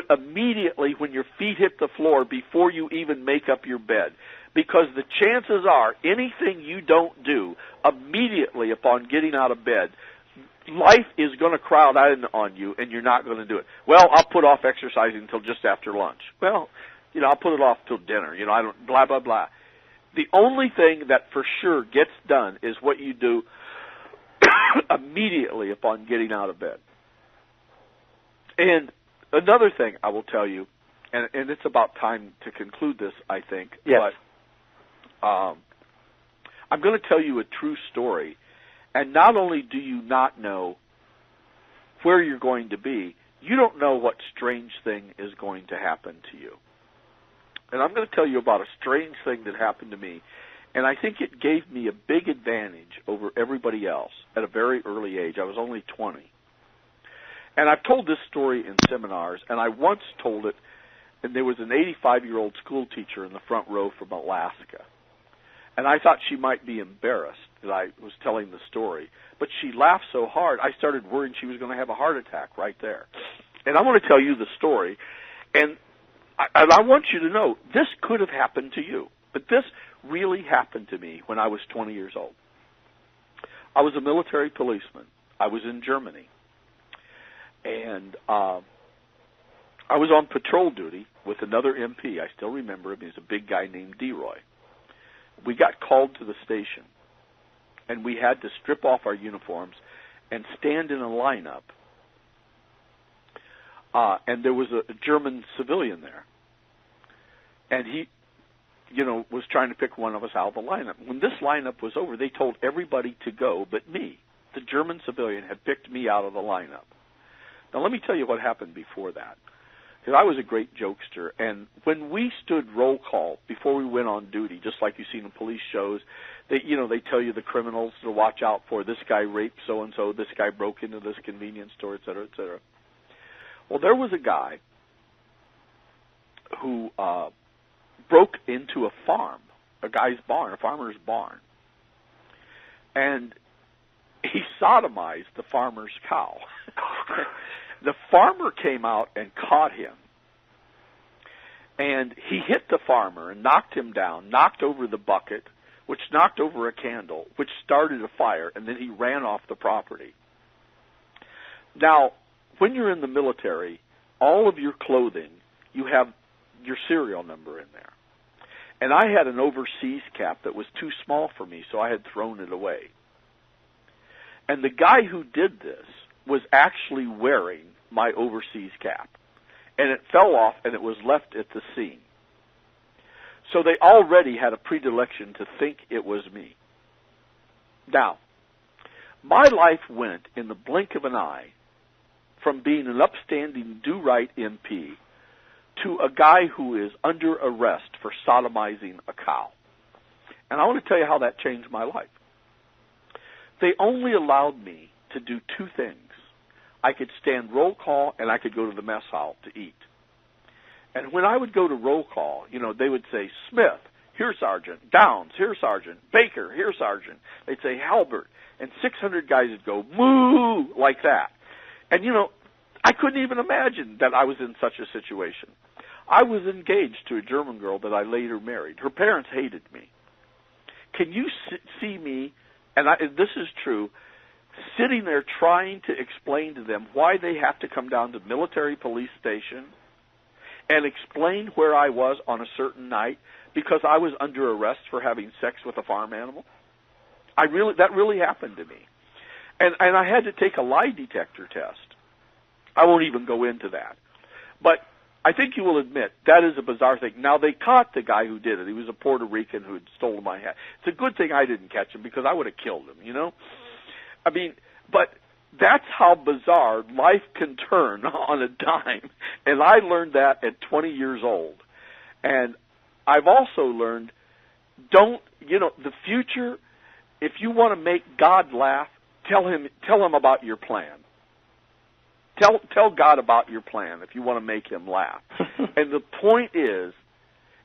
immediately when your feet hit the floor before you even make up your bed. Because the chances are anything you don't do immediately upon getting out of bed, life is going to crowd in on you and you're not going to do it. Well, I'll put off exercising until just after lunch. Well, I'll put it off till dinner. I don't, blah, blah, blah. The only thing that for sure gets done is what you do immediately upon getting out of bed. And another thing I will tell you, and it's about time to conclude this, I think. Yes. But I'm going to tell you a true story. And not only do you not know where you're going to be, you don't know what strange thing is going to happen to you. And I'm going to tell you about a strange thing that happened to me. And I think it gave me a big advantage over everybody else at a very early age. I was only 20. And I've told this story in seminars, and I once told it, and there was an 85-year-old school teacher in the front row from Alaska. And I thought she might be embarrassed that I was telling the story. But she laughed so hard, I started worrying she was going to have a heart attack right there. And I want to tell you the story. And I want you to know, this could have happened to you. But this really happened to me when I was 20 years old. I was a military policeman. I was in Germany. And I was on patrol duty with another MP. I still remember him. He was a big guy named DeRoy. We got called to the station, and we had to strip off our uniforms and stand in a lineup. And there was a German civilian there. And he, was trying to pick one of us out of the lineup. When this lineup was over, they told everybody to go but me. The German civilian had picked me out of the lineup. Now, let me tell you what happened before that. because I was a great jokester. And when we stood roll call before we went on duty, just like you see in police shows, they tell you the criminals to watch out for. This guy raped so-and-so. This guy broke into this convenience store, et cetera, et cetera. Well, there was a guy who broke into a farm, a guy's barn, a farmer's barn, and he sodomized the farmer's cow. The farmer came out and caught him, and he hit the farmer and knocked him down, knocked over the bucket, which knocked over a candle, which started a fire, and then he ran off the property. Now, when you're in the military, all of your clothing, you have your serial number in there. And I had an overseas cap that was too small for me, so I had thrown it away. And the guy who did this was actually wearing my overseas cap. And it fell off, and it was left at the scene. So they already had a predilection to think it was me. Now, my life went in the blink of an eye from being an upstanding do-right MP to a guy who is under arrest for sodomizing a cow. And I want to tell you how that changed my life. They only allowed me to do two things. I could stand roll call, and I could go to the mess hall to eat. And when I would go to roll call, they would say, Smith, here, Sergeant. Downs, here, Sergeant. Baker, here, Sergeant. They'd say, Halbert. And 600 guys would go, moo, like that. And, I couldn't even imagine that I was in such a situation. I was engaged to a German girl that I later married. Her parents hated me. Can you see me, and this is true, sitting there trying to explain to them why they have to come down to military police station and explain where I was on a certain night because I was under arrest for having sex with a farm animal? That really happened to me. And I had to take a lie detector test. I won't even go into that. But I think you will admit that is a bizarre thing. Now, they caught the guy who did it. He was a Puerto Rican who had stolen my hat. It's a good thing I didn't catch him because I would have killed him, I mean, but that's how bizarre life can turn on a dime. And I learned that at 20 years old. And I've also learned, the future, if you want to make God laugh, tell him about your plan. Tell God about your plan if you want to make him laugh. And the point is,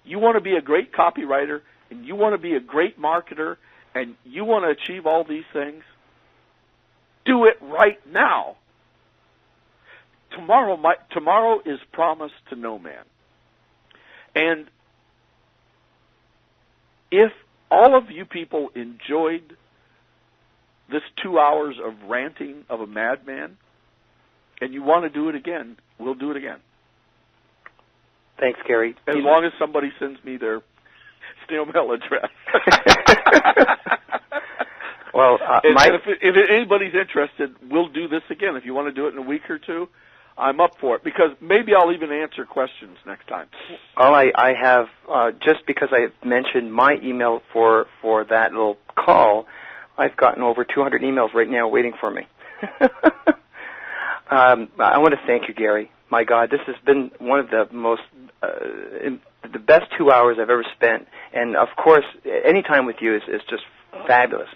you want to be a great copywriter, and you want to be a great marketer, and you want to achieve all these things, do it right now. Tomorrow is promised to no man. And if all of you people enjoyed this 2 hours of ranting of a madman, and you want to do it again, we'll do it again. Thanks, Gary. As long as somebody sends me their snail mail address. Well, if anybody's interested, we'll do this again. If you want to do it in a week or two, I'm up for it, because maybe I'll even answer questions next time. Well, I have, just because I mentioned my email for that little call, I've gotten over 200 emails right now waiting for me. I want to thank you, Gary. My God, this has been one of the most, the best 2 hours I've ever spent. And, of course, any time with you is just fabulous.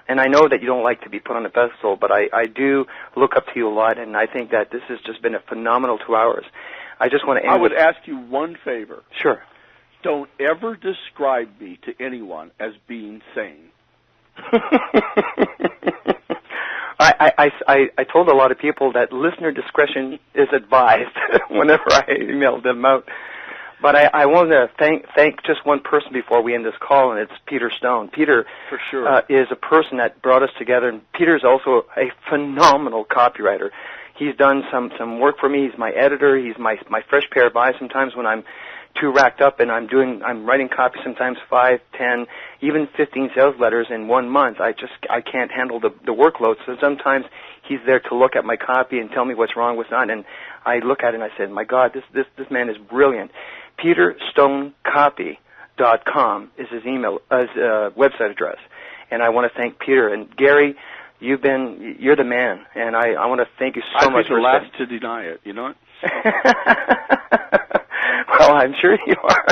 And I know that you don't like to be put on a pedestal, but I do look up to you a lot, and I think that this has just been a phenomenal 2 hours. I just want to end I would ask you one favor. Sure. Don't ever describe me to anyone as being sane. I told a lot of people that listener discretion is advised whenever I email them out. But I want to thank just one person before we end this call, and it's Peter Stone. Peter, for sure, is a person that brought us together, and Peter's also a phenomenal copywriter. He's done some work for me. He's my editor. He's my fresh pair of eyes sometimes when I'm too racked up, and I'm writing copy sometimes 5, 10, even 15 sales letters in 1 month. I can't handle the workload. So sometimes he's there to look at my copy and tell me what's wrong with it. And I look at it and I said, my God, this man is brilliant. PeterStoneCopy.com is his website address. And I want to thank Peter. And Gary, you're the man, and I want to thank you so much. I'd be the last to deny it, you know? Well, I'm sure you are.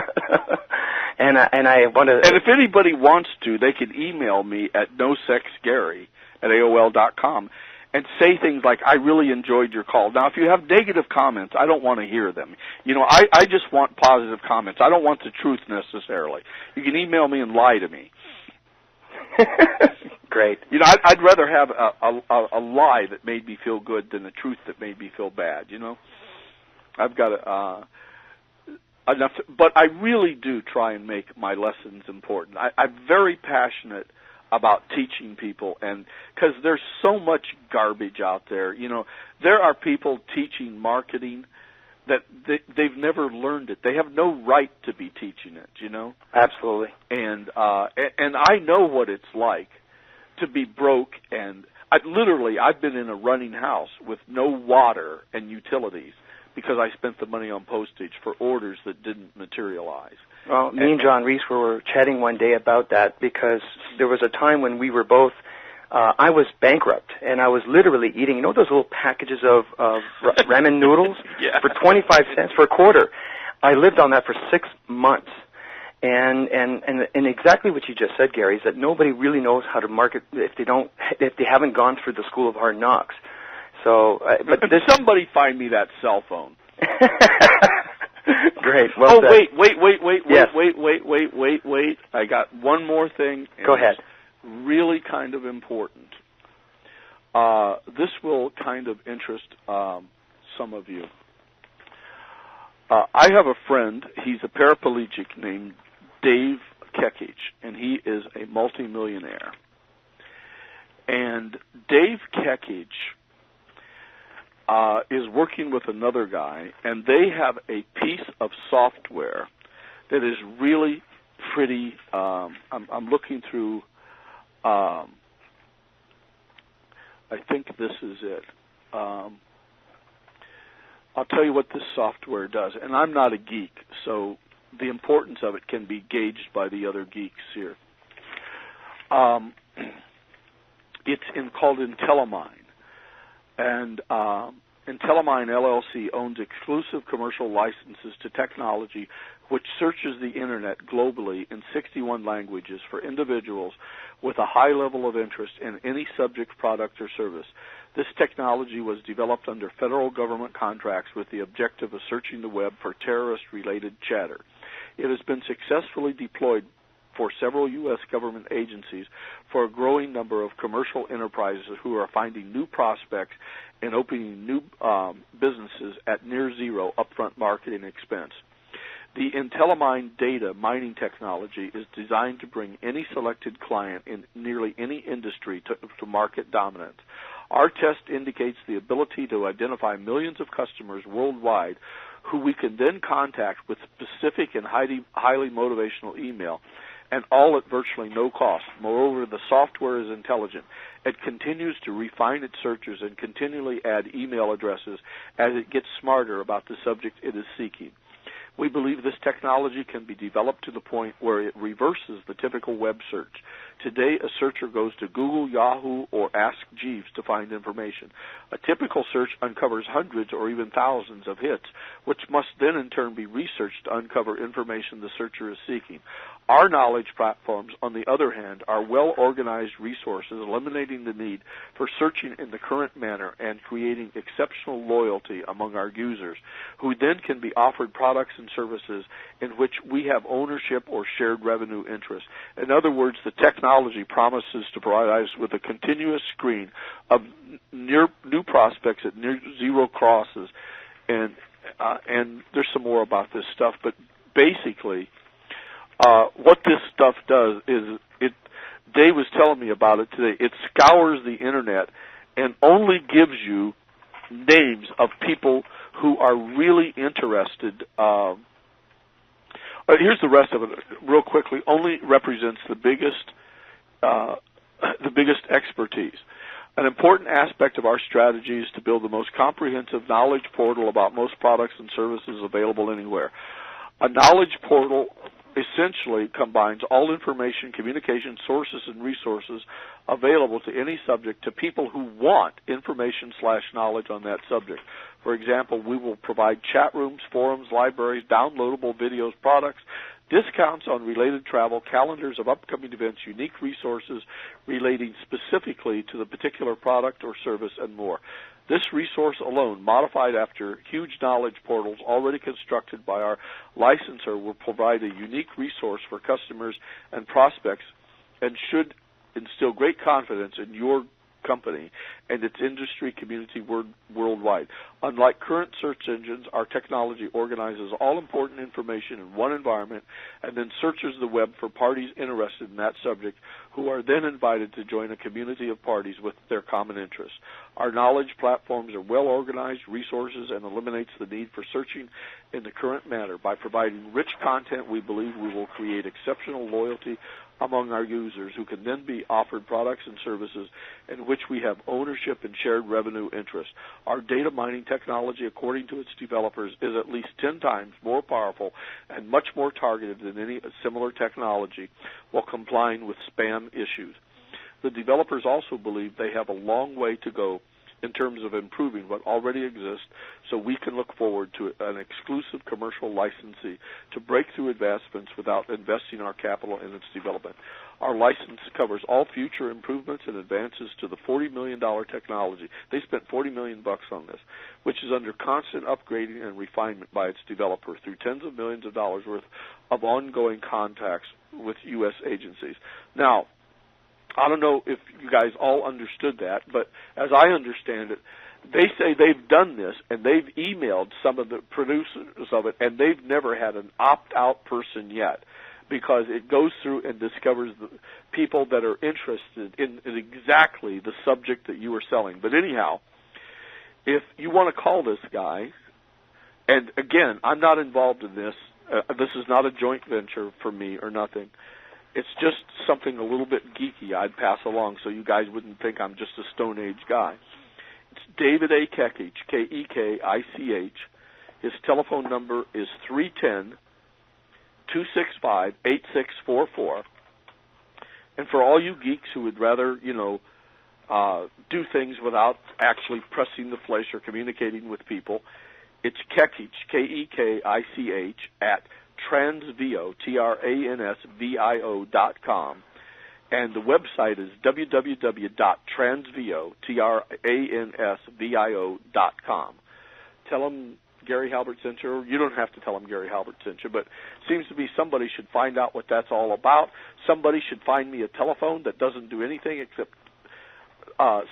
And I want to. And if anybody wants to, they can email me at nosexgary@AOL.com and say things like, "I really enjoyed your call." Now, if you have negative comments, I don't want to hear them. You know, I just want positive comments. I don't want the truth necessarily. You can email me and lie to me. Great. You know, I'd rather have a lie that made me feel good than the truth that made me feel bad. You know, I've got enough, but I really do try and make my lessons important. I'm very passionate about teaching people, and because there's so much garbage out there. You know, there are people teaching marketing that they've never learned it. They have no right to be teaching it, you know? Absolutely. And I know what it's like to be broke, and I've been in a running house with no water and utilities because I spent the money on postage for orders that didn't materialize. Well, me and John Reese were chatting one day about that because there was a time when we were both I was bankrupt, and I was literally eating, you know those little packages of ramen noodles Yeah. for 25 cents for a quarter? I lived on that for 6 months. And exactly what you just said, Gary, is that nobody really knows how to market if they haven't gone through the school of hard knocks. So, but somebody find me that cell phone. Great. Well said. Wait. Yes. Wait. I got one more thing. Go ahead. Really kind of important. This will kind of interest some of you. I have a friend, he's a paraplegic named Dave Kekich, and he is a multimillionaire. And Dave Kekich is working with another guy, and they have a piece of software that is really pretty. I'm looking through. I think this is it. I'll tell you what this software does, and I'm not a geek, so the importance of it can be gauged by the other geeks here. It's called Intellimine, and Intellimine LLC owns exclusive commercial licenses to technology which searches the Internet globally in 61 languages for individuals with a high level of interest in any subject, product, or service. This technology was developed under federal government contracts with the objective of searching the web for terrorist-related chatter. It has been successfully deployed for several U.S. government agencies for a growing number of commercial enterprises who are finding new prospects and opening new businesses at near zero upfront marketing expense. The Intellimine data mining technology is designed to bring any selected client in nearly any industry to market dominance. Our test indicates the ability to identify millions of customers worldwide who we can then contact with specific and highly motivational email, and all at virtually no cost. Moreover, the software is intelligent. It continues to refine its searches and continually add email addresses as it gets smarter about the subject it is seeking. We believe this technology can be developed to the point where it reverses the typical web search. Today, a searcher goes to Google, Yahoo, or Ask Jeeves to find information. A typical search uncovers hundreds or even thousands of hits, which must then in turn be researched to uncover information the searcher is seeking. Our knowledge platforms, on the other hand, are well-organized resources, eliminating the need for searching in the current manner and creating exceptional loyalty among our users, who then can be offered products and services in which we have ownership or shared revenue interest. In other words, the technology promises to provide us with a continuous screen of new prospects at near zero crosses, and there's some more about this stuff, but basically, what this stuff does is Dave was telling me about it today. It scours the Internet and only gives you names of people who are really interested. Here's the rest of it real quickly. Only represents the biggest expertise. An important aspect of our strategy is to build the most comprehensive knowledge portal about most products and services available anywhere. A knowledge portal essentially combines all information, communication, sources, and resources available to any subject to people who want information/knowledge on that subject. For example, we will provide chat rooms, forums, libraries, downloadable videos, products, discounts on related travel, calendars of upcoming events, unique resources relating specifically to the particular product or service, and more. This resource alone, modified after huge knowledge portals already constructed by our licensor, will provide a unique resource for customers and prospects and should instill great confidence in your company and its industry community worldwide. Unlike current search engines, our technology organizes all important information in one environment and then searches the web for parties interested in that subject, who are then invited to join a community of parties with their common interests. Our knowledge platforms are well-organized resources and eliminates the need for searching in the current manner. By providing rich content, we believe we will create exceptional loyalty among our users, who can then be offered products and services in which we have ownership and shared revenue interest. Our data mining technology, according to its developers, is at least 10 times more powerful and much more targeted than any similar technology, while complying with spam issues. The developers also believe they have a long way to go in terms of improving what already exists, so we can look forward to an exclusive commercial licensee to breakthrough advancements without investing our capital in its development. Our license covers all future improvements and advances to the $40 million technology. They spent $40 million on this, which is under constant upgrading and refinement by its developer through tens of millions of dollars worth of ongoing contacts with U.S. agencies. Now, I don't know if you guys all understood that, but as I understand it, they say they've done this, and they've emailed some of the producers of it, and they've never had an opt-out person yet, because it goes through and discovers the people that are interested in exactly the subject that you are selling. But anyhow, if you want to call this guy, and again, I'm not involved in this. This is not a joint venture for me or nothing. It's just something a little bit geeky I'd pass along so you guys wouldn't think I'm just a Stone Age guy. It's David A. Kekich, K-E-K-I-C-H. His telephone number is 310-265-8644. And for all you geeks who would rather, do things without actually pressing the flesh or communicating with people, it's Kekich, K-E-K-I-C-H, at Transvio, Transvio.com, and the website is www.transvio, Transvio.com. Tell them Gary Halbert sent you. You don't have to tell them Gary Halbert sent you, but it seems to be somebody should find out what that's all about. Somebody should find me a telephone that doesn't do anything except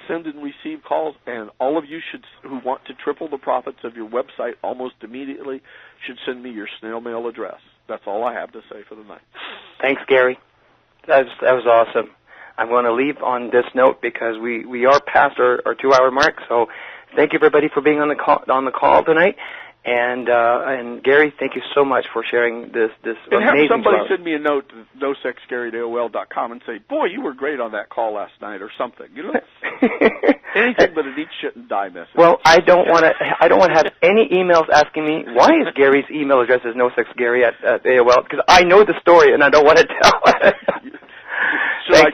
send and receive calls, and all of you who want to triple the profits of your website almost immediately should send me your snail mail address. That's all I have to say for the night. Thanks, Gary. That was awesome. I'm going to leave on this note because we are past our 2-hour mark. So thank you, everybody, for being on the call tonight. And Gary, thank you so much for sharing this and amazing have somebody club. Send me a note to nosexgary@AOL.com and say, boy, you were great on that call last night or something. Anything but a neat shit and die message. Well, I don't want to have any emails asking me why is Gary's email address is nosexgary@AOL, because I know the story and I don't want to tell it. Should I